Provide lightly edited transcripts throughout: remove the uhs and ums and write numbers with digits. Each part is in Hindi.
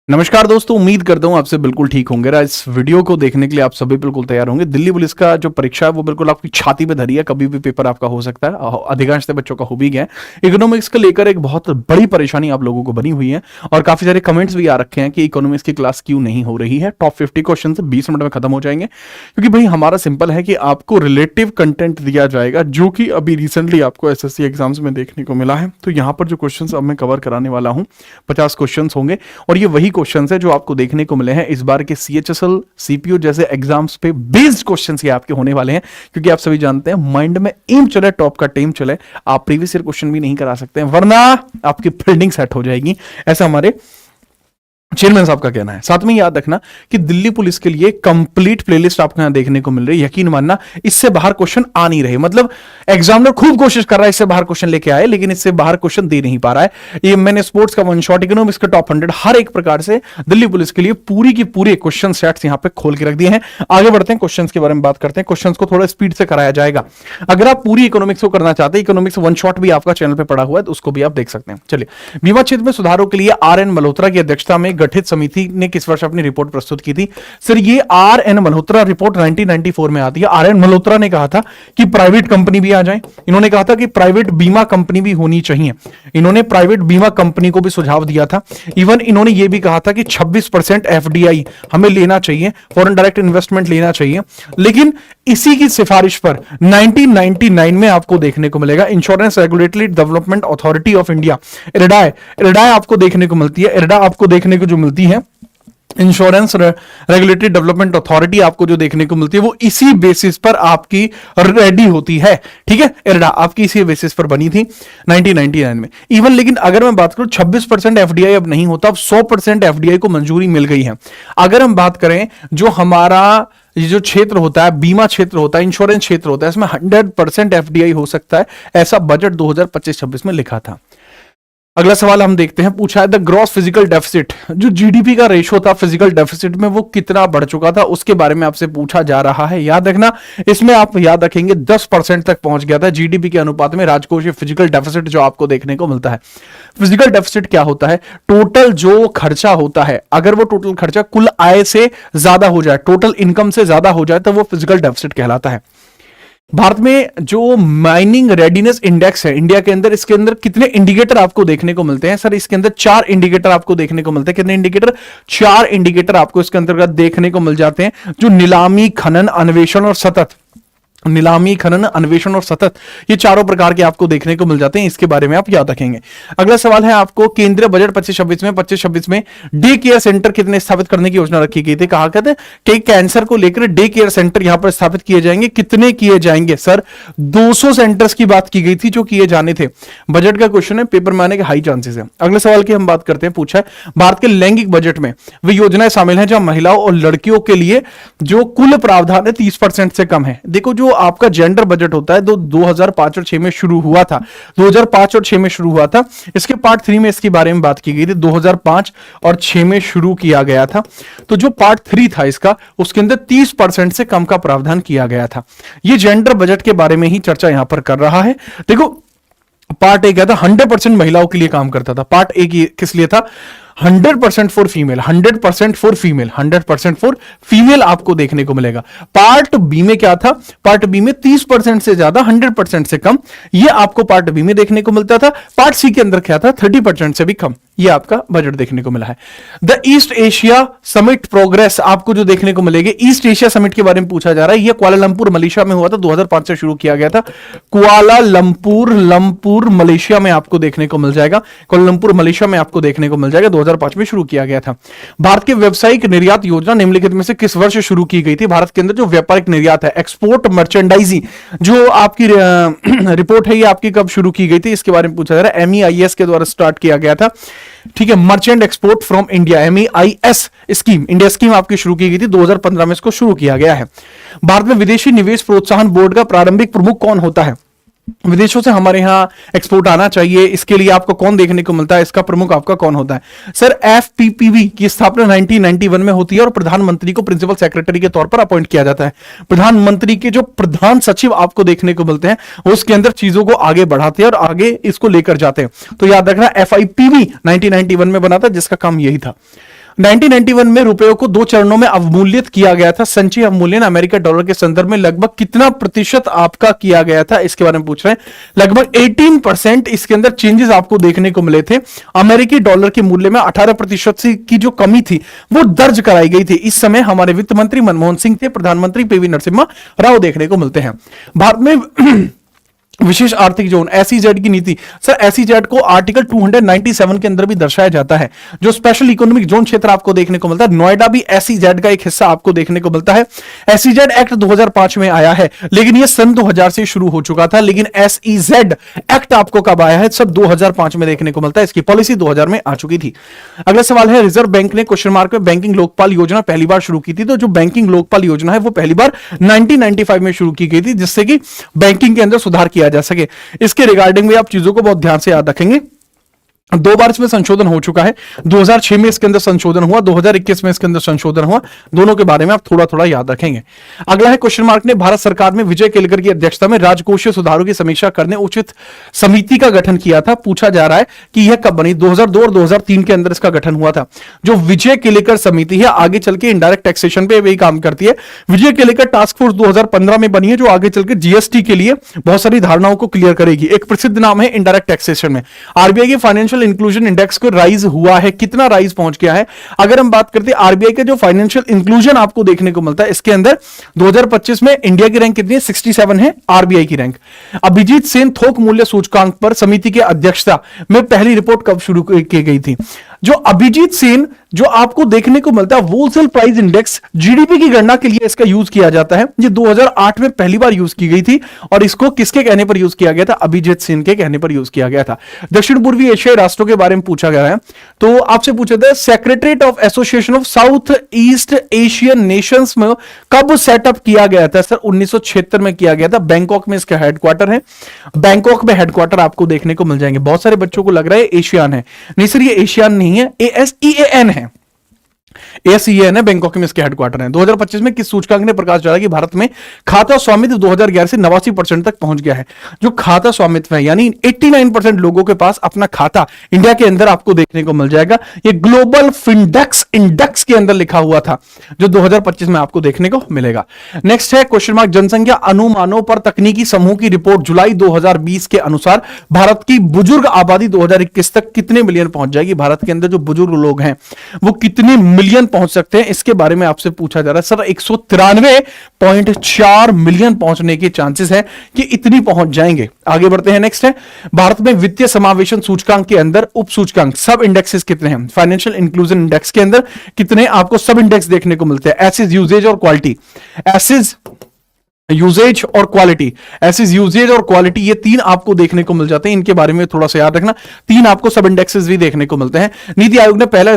नमस्कार दोस्तों, उम्मीद करता हूं आपसे बिल्कुल ठीक होंगे। इस वीडियो को देखने के लिए आप सभी बिल्कुल तैयार होंगे। दिल्ली पुलिस का जो परीक्षा है वो बिल्कुल आपकी छाती पे धरी है, कभी भी पेपर आपका हो सकता है। अधिकांश बच्चों का हो भी गया है। इकोनॉमिक्स को लेकर एक बहुत बड़ी परेशानी आप लोगों को बनी हुई है और काफी सारे कमेंट्स भी आ रखे हैं कि इकोनॉमिक्स की क्लास क्यों नहीं हो रही है। टॉप 50 क्वेश्चन 20 मिनट में खत्म हो जाएंगे, क्योंकि भाई हमारा सिंपल है कि आपको रिलेटिव कंटेंट दिया जाएगा जो कि अभी रिसेंटली आपको एसएससी एग्जाम्स में देखने को मिला है। तो यहाँ पर जो क्वेश्चन अब मैं कवर कराने वाला हूँ 50 क्वेश्चन होंगे और ये वही क्वेश्चन है जो आपको देखने को मिले हैं इस बार के सीएचएसएल सीपीयू जैसे एग्जाम्स पे बेस्ड क्वेश्चंस ये आपके होने वाले हैं। क्योंकि आप सभी जानते हैं माइंड में एम चले, टॉप का टेम चले, आप प्रीवियस ईयर क्वेश्चन भी नहीं करा सकते हैं वरना आपकी फील्डिंग सेट हो जाएगी, ऐसा हमारे चेयरमैन साहब का कहना है। साथ में याद रखना कि दिल्ली पुलिस के लिए कंप्लीट प्लेलिस्ट आपको यहां देखने को मिल रही है। यकीन मानना इससे बाहर क्वेश्चन आ नहीं रहे, मतलब एग्जामिनर खूब कोशिश कर रहा है इससे बाहर क्वेश्चन लेके आए, लेकिन इससे बाहर क्वेश्चन दे नहीं पा रहा है। ये मैंने स्पोर्ट्स का वन शॉट, इकोनॉमिक्स का टॉप 100, हर एक प्रकार से दिल्ली पुलिस के लिए पूरी की पूरी क्वेश्चन सेट्स यहां पे खोल के रख दिए हैं। आगे बढ़ते हैं, क्वेश्चन के बारे में बात करते हैं। क्वेश्चन को थोड़ा स्पीड से कराया जाएगा। अगर आप पूरी इकोनॉमिक्स को करना चाहते हैं, इकोनॉमिक्स वन शॉट भी आपका चैनल पर पड़ा हुआ है, तो उसको भी आप देख सकते हैं। चलिए, बीमा क्षेत्र में सुधारों के लिए आर.एन. मल्होत्रा की अध्यक्षता में गठित समिति ने किस वर्ष अपनी रिपोर्ट प्रस्तुत की थी? सर, ये आर.एन. मल्होत्रा रिपोर्ट 1994 में आती है। आर.एन. मल्होत्रा ने कहा था कि प्राइवेट कंपनी भी आ जाए। इन्होंने कहा था कि प्राइवेट बीमा कंपनी भी होनी चाहिए। इन्होंने प्राइवेट बीमा कंपनी को भी सुझाव दिया था। इवन इन्होंने ये भी कहा था कि 26% एफडीआई हमें लेना चाहिए, फॉरेन डायरेक्ट इन्वेस्टमेंट लेना चाहिए। लेकिन इसी की सिफारिश पर 1999 में आपको देखने को मिलेगा insurance regulatory development authority of India, IRDAI आपको देखने को मिलती है। इरडा आपको देखने को जो मिलती है, इंश्योरेंस रेगुलेटरी डेवलपमेंट अथॉरिटी आपको जो देखने को मिलती है, वो इसी बेसिस पर आपकी रेडी होती है। ठीक है, इरडा आपकी इसी बेसिस पर बनी थी 1999 में। इवन लेकिन अगर मैं बात करूं 26% एफडीआई अब नहीं होता, अब 100% एफडीआई को मंजूरी मिल गई है। अगर हम बात करें जो हमारा ये जो क्षेत्र होता है, बीमा क्षेत्र होता है, इंश्योरेंस क्षेत्र होता है, इसमें 100% एफडीआई हो सकता है, ऐसा बजट 2025-26 में लिखा था। अगला सवाल हम देखते हैं, पूछा है द ग्रॉस फिजिकल डेफिसिट, जो जीडीपी का रेशो था फिजिकल डेफिसिट में, वो कितना बढ़ चुका था, उसके बारे में आपसे पूछा जा रहा है। याद रखना, इसमें आप याद रखेंगे 10% तक पहुंच गया था जीडीपी के अनुपात में राजकोषीय फिजिकल डेफिसिट जो आपको देखने को मिलता है। फिजिकल डेफिसिट क्या होता है? टोटल जो खर्चा होता है, अगर वो टोटल खर्चा कुल आय से ज्यादा हो जाए, टोटल इनकम से ज्यादा हो जाए, तो वो फिजिकल डेफिसिट कहलाता है। भारत में जो माइनिंग रेडीनेस इंडेक्स है इंडिया के अंदर, इसके अंदर कितने इंडिकेटर आपको देखने को मिलते हैं? सर, इसके अंदर 4 इंडिकेटर आपको देखने को मिलते हैं। कितने इंडिकेटर? 4 इंडिकेटर आपको इसके अंतर्गत देखने को मिल जाते हैं, जो नीलामी, खनन, अन्वेषण और सतत, नीलामी, खनन, अन्वेषण और सतत, ये चारों प्रकार के आपको देखने को मिल जाते हैं। इसके बारे में आप याद रखेंगे। अगला सवाल है आपको, केंद्रीय बजट 25-26 में डे केयर सेंटर कितने स्थापित करने की योजना रखी गई थी? कहा कहते हैं कि कैंसर को लेकर डे केयर सेंटर यहां पर स्थापित किए जाएंगे। कितने किए जाएंगे? सर, 200 सेंटर्स की बात की गई थी जो किए जाने थे। बजट का क्वेश्चन है, पेपर में आने के हाई चांसेस है। अगले सवाल की हम बात करते हैं, पूछा है भारत के लैंगिक बजट में वे योजनाएं शामिल हैं जहां महिलाओं और लड़कियों के लिए जो कुल प्रावधान है 30% से कम है। देखो, जो आपका जेंडर बजट होता है 2005 और 6 में शुरू हुआ था, 2005 और 6 में शुरू हुआ था। इसके पार्ट 3 में इसके बारे में बात की गई थी, 2005 और 6 में शुरू किया गया था। तो जो पार्ट 3 था इसका, उसके अंदर 30% से कम का प्रावधान किया गया था। ये जेंडर बजट के बारे में ही चर्चा यहां पर कर रहा है। देखो, पार्ट ए क्या था? 100% महिलाओं के लिए काम करता था। पार्ट ए किस लिए था? 100% for female, 100% for female, 100% for female आपको देखने को मिलेगा। पार्ट बी में क्या था? पार्ट बी में 30% से ज्यादा, 100% से कम, ये आपको पार्ट बी में देखने को मिलता था। पार्ट सी के अंदर क्या था? 30% से भी कम, ये आपका बजट देखने को मिला है। The east Asia summit progress आपको जो देखने को मिलेगी, ईस्ट एशिया समिट के बारे में पूछा जा रहा है। यह कुआलालंपुर मलेशिया में हुआ था, 2005 से शुरू किया गया था। कुआलालंपुर मलेशिया में आपको देखने को मिल जाएगा। कुआलालंपुर मलेशिया में आपको देखने को मिल जाएगा, 2005 में शुरू किया गया था। भारत के व्यावसायिक निर्यात योजना निम्नलिखित में से किस वर्ष शुरू की गई थी? भारत के अंदर जो व्यापारिक निर्यात है, एक्सपोर्ट मर्चेंडाइजिंग, जो आपकी रिपोर्ट है, ये आपकी कब शुरू की गई थी? इसके बारे में पूछा जा रहा है। MEIS के द्वारा स्टार्ट किया गया था। ठीक है, merchant export from India, MEIS scheme, India scheme आपकी शुरू की गई थी, 2015 में इसको शुरू किया गया है। भारत में विदेशी निवेश प्रोत्साहन बोर्ड का प्रारंभिक प्रमुख कौन होता है? विदेशों से हमारे यहां एक्सपोर्ट आना चाहिए, इसके लिए आपको कौन देखने को मिलता है? इसका प्रमुख आपका कौन होता है? सर, FPPB की स्थापना 1991 में होती है और प्रधानमंत्री को प्रिंसिपल सेक्रेटरी के तौर पर अपॉइंट किया जाता है। प्रधानमंत्री के जो प्रधान सचिव आपको देखने को मिलते हैं, उसके अंदर चीजों को आगे बढ़ाते हैं और आगे इसको लेकर जाते हैं। तो याद रखना, FIPB 1991 में बना था, जिसका काम यही था। 1991 में रुपयों को 2 चरणों में अवमूल्यित किया गया था। संचयी अवमूल्यन अमेरिका डॉलर के संदर्भ में लगभग कितना प्रतिशत आपका किया गया था, इसके बारे में पूछ रहे हैं। लगभग 18% इसके अंदर चेंजेस आपको देखने को मिले थे। अमेरिकी डॉलर के मूल्य में 18% की जो कमी थी वो दर्ज कराई गई थी। इस समय हमारे वित्त मंत्री मनमोहन सिंह थे, प्रधानमंत्री पीवी नरसिम्हा राव देखने को मिलते हैं। भारत में विशेष आर्थिक जोन एसईजेड की नीति, सर एसईजेड को आर्टिकल 297 के अंदर भी दर्शाया जाता है। जो स्पेशल इकोनॉमिक जोन क्षेत्र आपको देखने को मिलता है, नोएडा भी एसईजेड का एक हिस्सा आपको देखने को मिलता है। एसईजेड एक्ट 2005 में आया है, लेकिन यह सन 2000 से शुरू हो चुका था। लेकिन एसईजेड एक्ट आपको कब आया है, सब 2005 में देखने को मिलता है। इसकी पॉलिसी 2000 में आ चुकी थी। अगला सवाल है, रिजर्व बैंक ने क्वेश्चन मार्क में बैंकिंग लोकपाल योजना पहली बार शुरू की थी। तो जो बैंकिंग लोकपाल योजना है वो पहली बार 1995 में शुरू की गई थी, जिससे कि बैंकिंग के अंदर सुधार किया जा सके। इसके रिगार्डिंग भी आप चीजों को बहुत ध्यान से याद रखेंगे। 2 बार इसमें संशोधन हो चुका है। 2006 में इसके अंदर संशोधन हुआ, 2021 में इसके अंदर संशोधन हुआ। दोनों के बारे में आप थोड़ा थोड़ा याद रखेंगे। अगला है क्वेश्चन मार्क ने भारत सरकार में विजय केलकर की अध्यक्षता में राजकोषीय सुधारों की समीक्षा करने उचित समिति का गठन किया था। पूछा जा रहा है कि यह कब बनी। 2002 और 2003 के अंदर इसका गठन हुआ था। जो विजय केलकर समिति है आगे चल के इनडायरेक्ट टैक्सेशन पे भी काम करती है। विजय केलकर टास्क फोर्स 2015 में बनी है, जो आगे चल के जीएसटी के लिए बहुत सारी धारणाओं को क्लियर करेगी। एक प्रसिद्ध नाम है इनडायरेक्ट टैक्सेशन में। आरबीआई के फाइनेंशियल इंक्लूजन इंडेक्स को राइज हुआ है, कितना राइज पहुंच गया है। अगर हम बात करते हैं आरबीआई के जो फाइनेंशियल इंक्लूजन आपको देखने को मिलता है, इसके अंदर 2025 में इंडिया की रैंक कितनी है, 67 है आरबीआई की रैंक। अभिजीत सेन थोक मूल्य सूचकांक पर समिति की अध्यक्षता में पहली रिपोर्ट कब शुरू की गई थी। जो अभिजीत सेन जो आपको देखने को मिलता है होलसेल प्राइस इंडेक्स, जीडीपी की गणना के लिए इसका यूज किया जाता है। ये 2008 में पहली बार यूज की गई थी और इसको किसके कहने पर यूज किया गया था, अभिजीत सेन के कहने पर यूज किया गया था। दक्षिण पूर्वी एशियाई राष्ट्रों के बारे में पूछा गया है, तो आपसे पूछा था secretariat of association of south east Asian Nations में कब सेटअप किया गया था। सर 1976 में किया गया था। बैंकॉक में इसका हेडक्वार्टर है। बैंकॉक में हेडक्वार्टर आपको देखने को मिल जाएंगे। बहुत सारे बच्चों को लग रहा है एशियान है, नहीं सर ये एशियान नहीं है, ASEAN है। ASEAN है, बैंकॉक में इसके हेडक्वार्टर है। 2025 में किस सूचकांक ने प्रकाश डाला कि भारत में खाता स्वामित्व 2011 से 89% तक पहुंच गया है। जो खाता स्वामित्व है यानी 89% लोगों के पास अपना खाता इंडिया के अंदर आपको देखने को मिल जाएगा। ये ग्लोबल फिनडेक्स इंडेक्स के अंदर लिखा हुआ था, जो 2025 में आपको देखने को मिलेगा। नेक्स्ट है क्वेश्चन मार्क, जनसंख्या अनुमानों पर तकनीकी समूह की रिपोर्ट जुलाई 2020 के अनुसार भारत की बुजुर्ग आबादी 2021 तक कितने मिलियन पहुंच जाएगी। भारत के अंदर जो बुजुर्ग लोग हैं वो कितने मिलियन पहुंच सकते हैं, इसके बारे में आपसे पूछा जा रहा है। सर 193.4 मिलियन पहुंचने के चांसेस है कि इतनी पहुंच जाएंगे। आगे बढ़ते हैं। नेक्स्ट है भारत में वित्तीय समावेशन सूचकांक के अंदर उप सूचकांक सब इंडेक्सेस कितने हैं। फाइनेंशियल इंक्लूजन इंडेक्स के अंदर कितने आपको सब इंडेक्स देखने को मिलते हैं। एसिड यूजेज और क्वालिटी, एसिड यूजेज और क्वालिटी, एसिड यूजेज और क्वालिटी, ये 3 आपको देखने को मिल जाते हैं। इनके बारे में थोड़ा सा याद रखना। 3 आपको सब इंडेक्सेस भी देखने को मिलते हैं। नीति आयोग ने पहला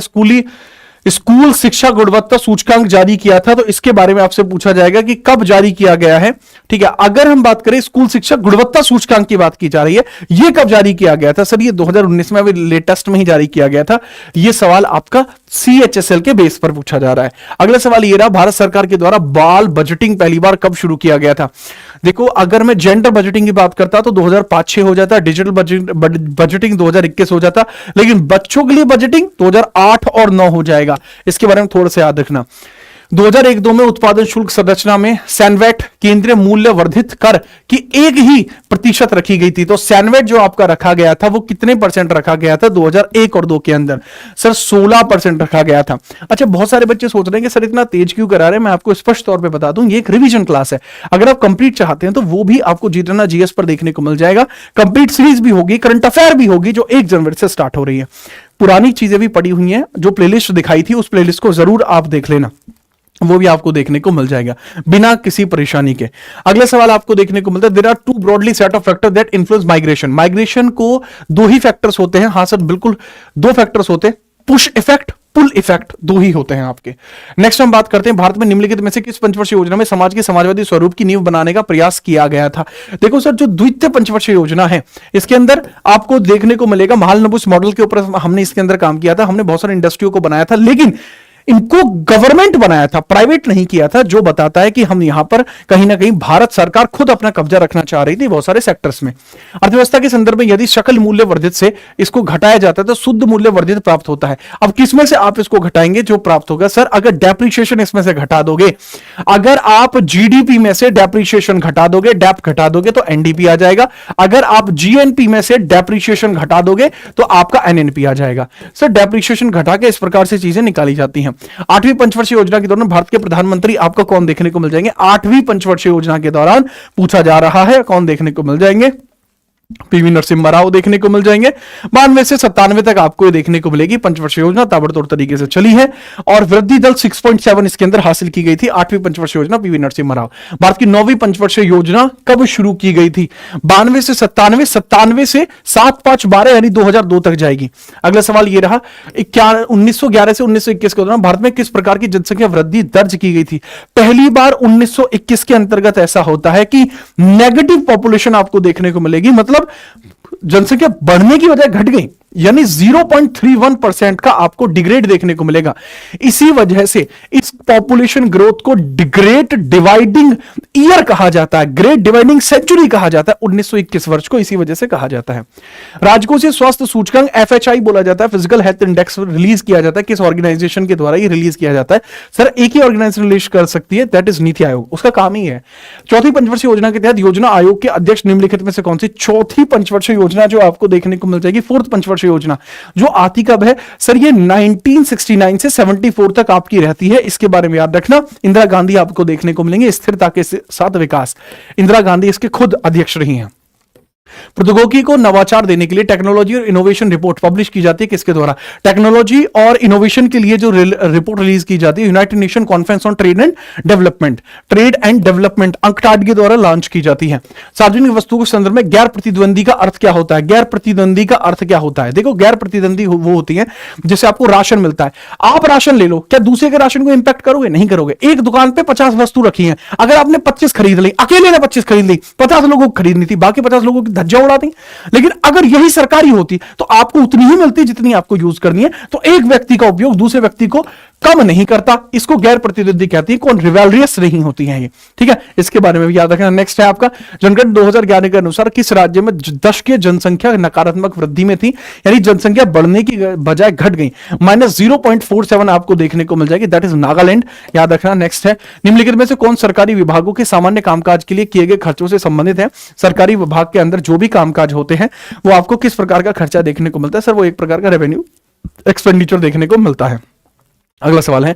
स्कूल शिक्षा गुणवत्ता सूचकांक जारी किया था, तो इसके बारे में आपसे पूछा जाएगा कि कब जारी किया गया है। ठीक है, अगर हम बात करें स्कूल शिक्षा गुणवत्ता सूचकांक की बात की जा रही है, यह कब जारी किया गया था। सर ये 2019 में अभी लेटेस्ट में ही जारी किया गया था। यह सवाल आपका CHSL के बेस पर पूछा जा रहा है। अगला सवाल ये रहा, भारत सरकार के द्वारा बाल बजटिंग पहली बार कब शुरू किया गया था। देखो अगर मैं जेंडर बजटिंग की बात करता तो 2005-6 हो जाता, डिजिटल बजटिंग 2021 हो जाता, लेकिन बच्चों के लिए बजटिंग 2008 और 9 हो जाएगा। इसके बारे में थोड़ा सा याद रखना। 2001-2 में उत्पादन शुल्क संरचना में सैनवेट केंद्रीय मूल्य वर्धित कर की 1% रखी गई थी। तो सैनवेट जो आपका रखा गया था वो कितने % रखा गया था 2001 और 2 के अंदर। सर 16% रखा गया था। अच्छा, बहुत सारे बच्चे सोच रहे हैं कि सर इतना तेज क्यों करा रहे हैं। मैं आपको स्पष्ट तौर पे बता दूं, ये एक रिवीजन क्लास है। अगर आप कंप्लीट चाहते हैं तो वो भी आपको जीतना जीएस पर देखने को मिल जाएगा। कंप्लीट सीरीज भी होगी, करंट अफेयर भी होगी, जो 1 जनवरी से स्टार्ट हो रही है। पुरानी चीजें भी पड़ी हुई हैं, जो प्लेलिस्ट दिखाई थी उस प्लेलिस्ट को जरूर आप देख लेना, वो भी आपको देखने को मिल जाएगा बिना किसी परेशानी के। अगला सवाल आपको देखने को मिलता है, there are 2 broadly set of factor that influence migration. Migration को 2 ही फैक्टर्स होते हैं। हां सर बिल्कुल 2 फैक्टर्स होते हैं, पुश इफेक्ट, पुल इफेक्ट, 2 ही होते हैं आपके। नेक्स्ट हम बात करते हैं, भारत में निम्नलिखित में से किस पंचवर्षीय योजना में समाज के समाजवादी स्वरूप की नींव बनाने का प्रयास किया गया था। देखो सर जो द्वितीय पंचवर्षीय योजना है इसके अंदर आपको देखने को मिलेगा महालनोबिस मॉडल के ऊपर हमने इसके अंदर काम किया था। हमने बहुत सारी इंडस्ट्रियों को बनाया था, लेकिन इनको गवर्नमेंट बनाया था, प्राइवेट नहीं किया था, जो बताता है कि हम यहां पर कहीं ना कहीं भारत सरकार खुद अपना कब्जा रखना चाह रही थी बहुत सारे सेक्टर्स में। अर्थव्यवस्था के संदर्भ में यदि सकल मूल्य वर्धित से इसको घटाया जाता है तो शुद्ध मूल्य वर्धित प्राप्त होता है। अब किसमें से आप इसको घटाएंगे, जो प्राप्त होगा सर, अगर डेप्रिसिएशन इसमें से घटा दोगे, अगर आप जीडीपी में से डेप्रिसिएशन घटा दोगे, डेप घटा दोगे तो एनडीपी आ जाएगा। अगर आप जीएनपी में से डेप्रिसिएशन घटा दोगे तो आपका एनएनपी आ जाएगा। सर डेप्रिसिएशन घटा के इस प्रकार से चीजें निकाली जाती हैं। 8वीं पंचवर्षीय योजना के दौरान भारत के प्रधानमंत्री आपको कौन देखने को मिल जाएंगे? 8वीं पंचवर्षीय योजना के दौरान पूछा जा रहा है, कौन देखने को मिल जाएंगे? पीवी नरसिम्हा राव देखने को मिल जाएंगे। 92 से 97 तक आपको ये देखने को मिलेगी। पंचवर्षीय योजना ताबड़तोड़ तरीके से चली है और वृद्धि दर 6.7 इसके अंदर हासिल की गई थी। 8वीं पंचवर्षीय योजना पीवी नरसिम्हा राव। भारत की 9वीं पंचवर्षीय योजना कब शुरू की गई थी? 92 से 97, 97 से 7-5-12 यानी 2002 तक जाएगी। अगला सवाल ये रहा, 1911 से 1921 के दौरान भारत में किस प्रकार की जनसंख्या वृद्धि दर्ज की गई थी? पहली बार 1921 के अंतर्गत ऐसा होता है कि नेगेटिव पॉपुलेशन आपको देखने को मिलेगी, मतलब जनसंख्या बढ़ने की बजाय घट गई, यानी 0.31% का आपको डिग्रेड देखने को मिलेगा। इसी वजह से इस पॉपुलेशन ग्रोथ को ग्रेट डिवाइडिंग ईयर कहा जाता है, ग्रेट डिवाइडिंग सेंचुरी कहा जाता है 1921 वर्ष को, इसी वजह से कहा जाता है। राजकोषीय स्वास्थ्य सूचकांक FHI बोला जाता है, फिजिकल हेल्थ इंडेक्स रिलीज किया जाता है। किस ऑर्गेनाइजेशन के द्वारा ये रिलीज किया जाता है? सर एक ही ऑर्गेनाइजेशन रिलीज कर सकती है, दैट इज नीति आयोग, उसका काम ही है। चौथी पंचवर्षीय योजना के तहत योजना आयोग के अध्यक्ष निम्नलिखित में से कौन सी? चौथी पंचवर्षीय योजना जो आपको देखने को मिल जाएगी, फोर्थ पंचवर्षीय योजना जो आती कब है? सर ये 1969 से 74 तक आपकी रहती है। इसके बारे में याद रखना। इंदिरा गांधी आपको देखने को मिलेंगे, स्थिरता के साथ विकास। इंदिरा गांधी इसके खुद अध्यक्ष रही हैं। प्रौद्योगिकी को नवाचार देने के लिए टेक्नोलॉजी और इनोवेशन रिपोर्ट पब्लिश की जाती है, किसके द्वारा? टेक्नोलॉजी और इनोवेशन के लिए जो रिपोर्ट रिलीज की जाती है United nation conference on trade and development UNCTAD के द्वारा लॉन्च की जाती है। सार्वजनिक वस्तुओं के संदर्भ में गैर प्रतिद्वंदी का अर्थ क्या होता है? गैर प्रतिद्वंदी का अर्थ क्या होता है? देखो, गैर प्रतिद्वंदी वो होती है जैसे आपको राशन मिलता है, आप राशन ले लो, क्या दूसरे के राशन को इंपैक्ट करोगे? नहीं करोगे। एक दुकान पे 50 वस्तु रखी है, अगर आपने 25 खरीद ली, अकेले ने 25 खरीद ली, 50 लोगों को खरीदनी थी, बाकी 50 लोगों की धज्जियां उड़ा दी। लेकिन अगर यही सरकारी होती तो आपको उतनी ही मिलती जितनी आपको यूज करनी है, तो एक व्यक्ति का उपयोग दूसरे व्यक्ति को कम नहीं करता। इसको गैर प्रतिद्वंदी कहती है, कौन? रिवेलरियस नहीं होती है ये, ठीक है। इसके बारे में भी याद रखना। नेक्स्ट है आपका जनगणना 2011 के अनुसार किस राज्य में दशकीय जनसंख्या नकारात्मक वृद्धि में थी, यानी जनसंख्या बढ़ने की बजाय घट गई, -0.47 आपको देखने को मिल जाएगी, दैट इज नागालैंड, याद रखना। नेक्स्ट है निम्नलिखित में से कौन सरकारी विभागों के सामान्य कामकाज के लिए किए गए खर्चों से संबंधित है? सरकारी विभाग के अंदर जो भी कामकाज होते हैं वो आपको किस प्रकार का खर्चा देखने को मिलता है? सर वो एक प्रकार का रेवेन्यू एक्सपेंडिचर देखने को मिलता है। अगला सवाल है,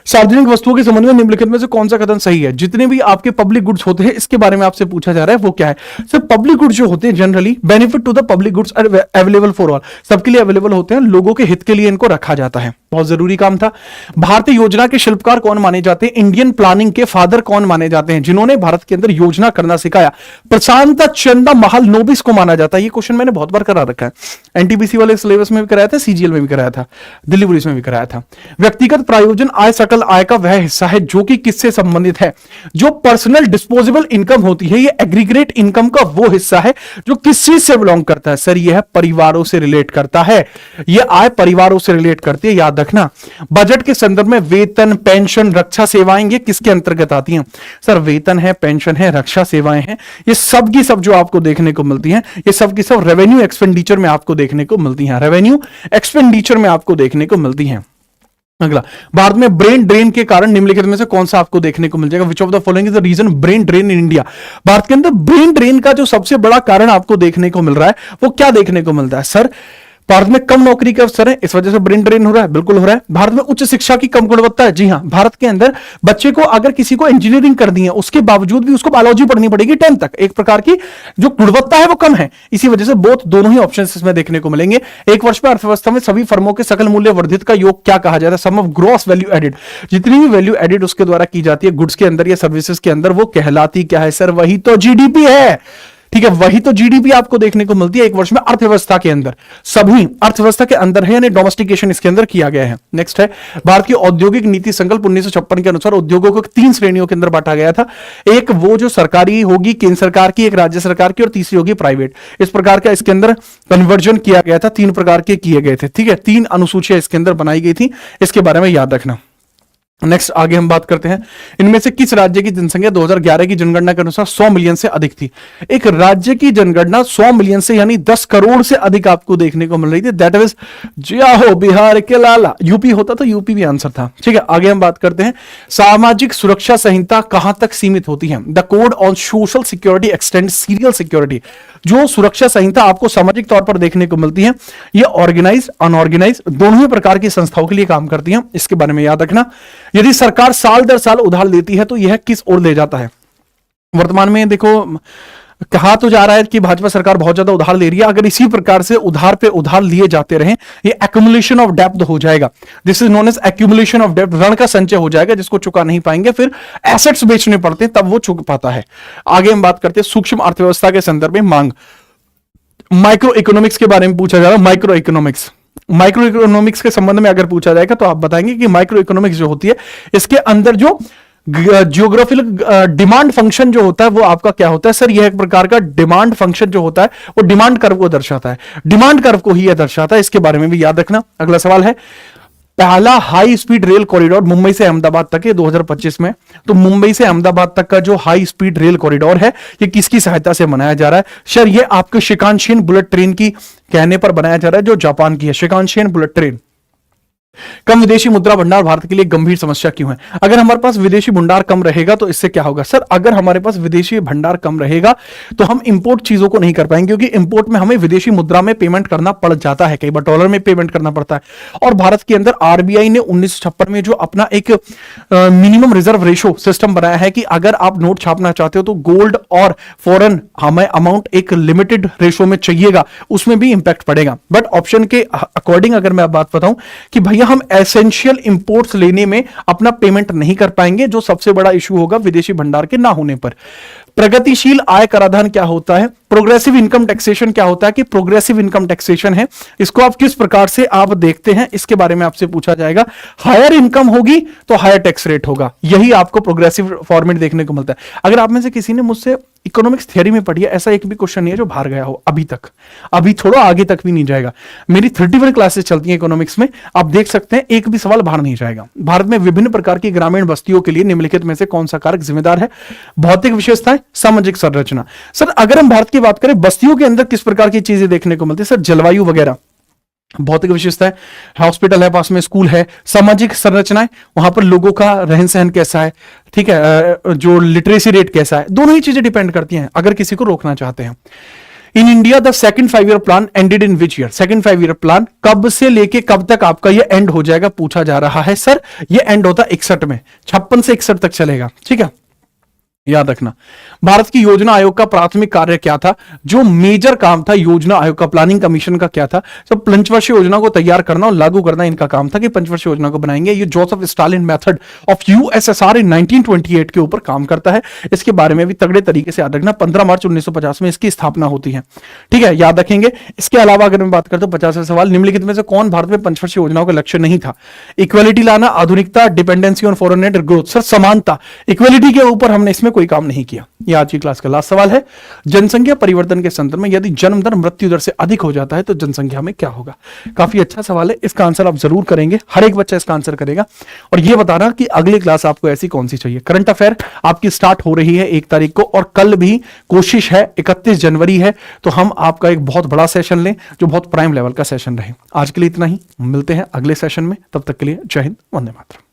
सार्वजनिक वस्तुओं के संबंध में निम्नलिखित में से कौन सा कथन सही है? जितने भी आपके पब्लिक गुड्स होते हैं इसके बारे में आपसे पूछा जा रहा है, वो क्या है? सर पब्लिक गुड्स जो होते हैं generally benefit to the public goods are available for all, सबके लिए अवेलेबल होते हैं, लोगों के हित के लिए इनको रखा जाता है, बहुत जरूरी काम था। भारतीय योजना के शिल्पकार कौन माने जाते हैं? इंडियन प्लानिंग के फादर कौन माने जाते हैं? जिन्होंने भारत के अंदर योजना करना सिखाया, प्रशांत चंदा महालनोबिस को माना जाता है। ये क्वेश्चन मैंने बहुत बार करा रखा है, एनटीपीसी वाले सिलेबस में भी कराया था, सीजीएल में भी कराया था, दिल्ली पुलिस में भी कराया था। व्यक्तिगत प्रायोजन आय सकल आय का वह हिस्सा है जो कि किससे संबंधित है? जो पर्सनल डिस्पोजेबल इनकम होती है, ये एग्रीगेट इनकम का वो हिस्सा है जो किस चीज से बिलोंग करता है? सर ये है परिवारों से रिलेट करता है, ये आय परिवारों से रिलेट करती है, याद रखना। बजट के संदर्भ में वेतन, पेंशन, रक्षा सेवाएं ये किसके अंतर्गत आती हैं? सर वेतन है, पेंशन है, रक्षा सेवाएं हैं, ये सब की सब जो आपको देखने को मिलती हैं, ये सब की सब रेवेन्यू एक्सपेंडिचर में आपको देखने को मिलती हैं, रेवेन्यू एक्सपेंडिचर में आपको देखने को मिलती हैं। अगला, भारत में ब्रेन ड्रेन के कारण निम्नलिखित में से कौन सा आपको देखने को मिल जाएगा? Which of the following is the reason brain drain in India? Bharat के अंदर ब्रेन ड्रेन का जो सबसे बड़ा कारण आपको देखने को मिल रहा है वो क्या देखने को मिलता है? सर भारत में कम नौकरी के अवसर है, इस वजह से ब्रेन ड्रेन हो रहा है, बिल्कुल हो रहा है। भारत में उच्च शिक्षा की कम गुणवत्ता है, जी हां, भारत के अंदर बच्चे को अगर किसी को इंजीनियरिंग कर दी है उसके बावजूद भी उसको बायोलॉजी पढ़नी पड़ेगी 10 तक, एक प्रकार की जो गुणवत्ता है वो कम है, इसी वजह से दोनों ही ऑप्शन इसमें देखने को मिलेंगे। एक वर्ष में अर्थव्यवस्था में सभी फर्मों के सकल मूल्य वर्धित का योग क्या कहा जाता है? सम ऑफ ग्रॉस वैल्यू एडेड, जितनी भी वैल्यू एडेड उसके द्वारा की जाती है गुड्स के अंदर या सर्विसेज के अंदर, वो कहलाती क्या है? सर वही तो जीडीपी है, ठीक है, वही तो जीडीपी आपको देखने को मिलती है एक वर्ष में अर्थव्यवस्था के अंदर, सभी अर्थव्यवस्था के अंदर है, यानी डोमेस्टिकेशन इसके अंदर किया गया है। नेक्स्ट है, भारत की औद्योगिक नीति संकल्प 1956 के अनुसार उद्योगों को 3 श्रेणियों के अंदर बांटा गया था, एक वो जो सरकारी होगी केंद्र सरकार की, एक राज्य सरकार की और तीसरी होगी प्राइवेट। इस प्रकार का इसके अंदर कन्वर्जन किया गया था, 3 प्रकार के किए गए थे, ठीक है, 3 अनुसूचियां इसके अंदर बनाई गई थी, इसके बारे में याद रखना। नेक्स्ट आगे हम बात करते हैं, इनमें से किस राज्य की जनसंख्या 2011 की जनगणना के अनुसार 100 मिलियन से अधिक थी। एक राज्य की जनगणना 100 मिलियन से यानी 10 करोड़ से अधिक आपको देखने को मिल रही थी। दैट इज जिया हो बिहार के लाला, यूपी होता तो यूपी भी आंसर था। ठीक है, आगे हम बात करते हैं, सामाजिक सुरक्षा संहिता कहां तक सीमित होती है। The code on social security extend serial security. जो सुरक्षा संहिता आपको सामाजिक तौर पर देखने को मिलती है, ये ऑर्गेनाइज अनऑर्गेनाइज दोनों ही प्रकार की संस्थाओं के लिए काम करती है। इसके बारे में याद रखना। यदि सरकार साल दर साल उधार लेती है तो यह किस ओर ले जाता है। वर्तमान में देखो कहा तो जा रहा है कि भाजपा सरकार बहुत ज्यादा उधार ले रही है। अगर इसी प्रकार से उधार पे उधार लिए जाते रहे, ये एक्यूमुलेशन ऑफ डेब्ट हो जाएगा। This is known as accumulation of डेब्ट, ऋण का संचय हो जाएगा जिसको चुका नहीं पाएंगे, फिर एसेट्स बेचने पड़ते हैं तब वो चुक पाता है। आगे हम बात करते हैं सूक्ष्म अर्थव्यवस्था के संदर्भ में मांग। माइक्रो इकोनॉमिक्स के बारे में पूछा जा रहा है। माइक्रो इकोनॉमिक्स के संबंध में अगर पूछा जाएगा तो आप बताएंगे कि माइक्रो इकोनॉमिक्स जो होती है, इसके अंदर जो जियोग्राफिकल डिमांड फंक्शन जो होता है वो आपका क्या होता है। सर यह एक प्रकार का डिमांड फंक्शन जो होता है वो डिमांड कर्व को दर्शाता है, डिमांड कर्व को ही यह दर्शाता है। इसके बारे में भी याद रखना। अगला सवाल है, पहला high speed rail corridor Mumbai से अहमदाबाद तक है 2025 में। तो मुंबई से अहमदाबाद तक का जो हाई स्पीड रेल कॉरिडोर है ये किसकी सहायता से बनाया जा रहा है। सर ये आपके शिकानशेन बुलेट ट्रेन की कहने पर बनाया जा रहा है, जो जापान की है, शिकानशेन बुलेट ट्रेन। कम विदेशी मुद्रा भंडार भारत के लिए गंभीर समस्या क्यों है। अगर हमारे पास विदेशी भंडार कम रहेगा तो इससे क्या होगा। सर अगर हमारे पास विदेशी भंडार कम रहेगा तो हम इंपोर्ट चीजों को नहीं कर पाएंगे, क्योंकि इंपोर्ट में हमें विदेशी मुद्रा में पेमेंट करना पड़ जाता है, कई बार डॉलर में पेमेंट करना पड़ता है। और भारत के अंदर आरबीआई ने 1956 में जो अपना एक मिनिमम रिजर्व रेशो सिस्टम बनाया है कि अगर आप नोट छापना चाहते हो तो गोल्ड और फॉरेन हमें अमाउंट एक लिमिटेड रेशो में चाहिएगा, उसमें भी इंपैक्ट पड़ेगा। बट ऑप्शन के अकॉर्डिंग अगर मैं बात बताऊं कि भैया हम एसेंशियल इंपोर्ट्स लेने में अपना पेमेंट नहीं कर पाएंगे, जो सबसे बड़ा इशू होगा विदेशी भंडार के ना होने पर। प्रगतिशील आय कराधान क्या होता है, प्रोग्रेसिव इनकम टैक्सेशन क्या होता है, कि प्रोग्रेसिव इनकम टैक्सेशन है, इसको आप किस प्रकार से आप देखते हैं, इसके बारे में आपसे पूछा जाएगा। हायर इनकम होगी तो हायर टैक्स रेट होगा, यही आपको प्रोग्रेसिव फॉर्मेट देखने को मिलता है। अगर आप में से किसी ने मुझसे इकोनॉमिक्स थियरी में पढ़ी है, ऐसा एक भी क्वेश्चन नहीं है जो बाहर गया हो अभी तक, अभी छोड़ो आगे तक भी नहीं जाएगा। मेरी 31 क्लासेस चलती हैं इकोनॉमिक्स में, आप देख सकते हैं एक भी सवाल बाहर नहीं जाएगा। भारत में विभिन्न प्रकार की ग्रामीण बस्तियों के लिए निम्नलिखित में से कौन सा कारक जिम्मेदार है। भौतिक विशेषताएं, सामाजिक संरचना। सर अगर हम भारत की बात करें, बस्तियों के अंदर किस प्रकार की चीजें देखने को मिलती है। सर जलवायु वगैरह, भौतिक विशेषताएं, हॉस्पिटल है पास में, स्कूल है। सामाजिक संरचनाएं, वहां पर लोगों का रहन सहन कैसा है, ठीक है, जो लिटरेसी रेट कैसा है, दोनों ही चीजें डिपेंड करती हैं अगर किसी को रोकना चाहते हैं। In India the second 5 year plan ended in which year. Second 5 year plan कब से लेके कब तक आपका ये एंड हो जाएगा, पूछा जा रहा है। सर ये एंड होता 61 में, 56 से 61 तक चलेगा, ठीक है, याद रखना। भारत की योजना आयोग का प्राथमिक कार्य क्या था, जो मेजर काम था योजना आयोग का, प्लानिंग कमीशन का क्या था। सब पंचवर्षीय योजना को तैयार करना और लागू करना इनका काम था, कि पंचवर्षीय योजना को बनाएंगे। ये Joseph Stalin method of USSR in 1928 के ऊपर काम करता है। इसके बारे में भी तगड़े तरीके से याद रखना। 15 मार्च 1950 में इसकी स्थापना होती है, ठीक है, याद रखेंगे। इसके अलावा अगर मैं बात करता हूं 50वां सवाल, निम्नलिखित में से कौन भारत में पंचवर्षीय योजनाओं का लक्ष्य नहीं था। इक्वालिटी लाना, आधुनिकता, dependency on foreign add, growth. Sir समानता, इक्वालिटी के ऊपर हमने इसमें कोई काम नहीं किया। यह आज की क्लास का लास्ट सवाल है। जनसंख्या परिवर्तन के संदर्भ में यदि जन्म दर मृत्यु दर से अधिक हो जाता है तो जनसंख्या में क्या होगा। काफी अच्छा सवाल है, इसका आंसर आप जरूर करेंगे, हर एक बच्चा इसका आंसर करेगा। और यह बताना कि अगली क्लास आपको ऐसी कौन सी चाहिए। करंट अफेयर आपकी स्टार्ट हो रही है 1 तारीख को, और कल भी कोशिश है 31 जनवरी है, तो हम आपका एक बहुत बड़ा सेशन लें जो बहुत प्राइम लेवल का सेशन रहे। आज के लिए इतना ही, मिलते हैं अगले सेशन में, तब तक के लिए जय हिंद, वंदे मातरम।